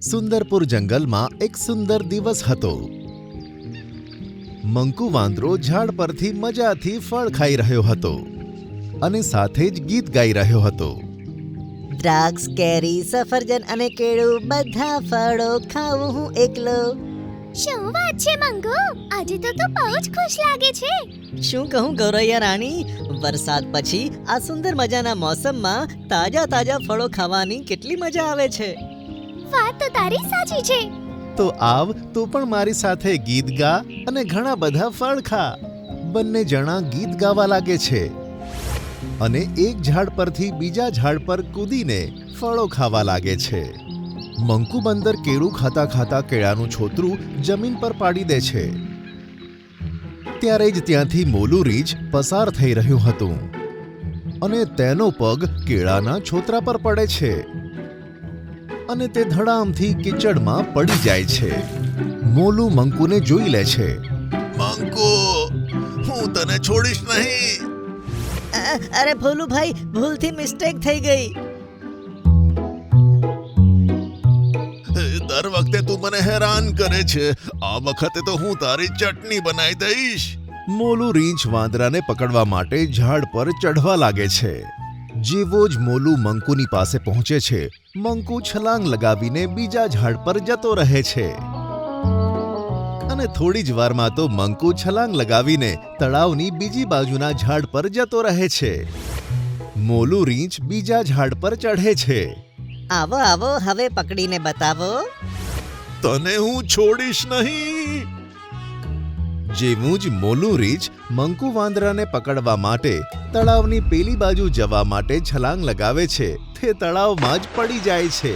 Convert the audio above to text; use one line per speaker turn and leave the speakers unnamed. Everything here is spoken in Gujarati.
સુંદરપુર જંગલમાં એક સુંદર દિવસ હતો. મંકુ વાંદરો ઝાડ પરથી મજાથી ફળ ખાઈ રહ્યો હતો અને સાથે જ ગીત ગાઈ રહ્યો હતો.
દ્રાક્ષ, કેરી, સફરજન અને કેળું બધા ફળો ખાવું હું એકલો.
શું વાત છે મંગુ, આજે તો તું બહુ જ ખુશ લાગે છે.
શું કહું ગૌરૈયા રાણી, વરસાદ પછી આ સુંદર મજાના મોસમમાં તાજા તાજા ફળો ખાવાની કેટલી મજા આવે છે.
વાત તો તારી સાચી છે.
તો આવ તું પણ મારી સાથે ગીત ગા અને ઘણા બધા ફળ ખા. બંને જણા ગીત ગાવા લાગે છે અને એક ઝાડ પરથી બીજા ઝાડ પર કૂદીને ફળો ખાવા લાગે છે. મંકુ બંદર કેળું ખાતા ખાતા કેળાનું છોતરું જમીન પર પાડી દે છે. ત્યારે જ ત્યાંથી મોલું રીંછ પસાર થઈ રહ્યું હતું અને તેનો પગ કેળાના છોતરા પર પડે છે અને તે ધડામથી કીચડમાં પડી જાય છે. મોલું મંકુને જોઈ લે છે. મંકુ, હું તને છોડીશ નહીં.
અરે ભોલુભાઈ, ભૂલથી મિસ્ટેક થઈ ગઈ.
દર વખતે તું મને હેરાન કરે છે. આ વખતે તો હું તારી ચટણી બનાવી દઈશ. મોલું રીંછ વાંદરાને પકડવા માટે ઝાડ પર ચઢવા લાગે છે. જેવો જ મોલું મંકુની પાસે પહોંચે છે, મંકુ છલાંગ લગાવીને બીજા ઝાડ પર જતો રહે છે અને થોડી જ વારમાં તો મંકુ છલાંગ લગાવીને તળાવની બીજી બાજુના ઝાડ પર જતો રહે છે. મોલું રીંછ બીજા ઝાડ પર ચઢે છે.
આવો આવો, હવે પકડીને બતાવો.
તને હું છોડીશ નહીં. જેવું જ મોલું રીંછ મંકુ વાંદરાને પકડવા માટે તળાવની પેલી બાજુ જવા માટે છલાંગ લગાવે છે, તે તળાવમાં જ પડી જાય છે.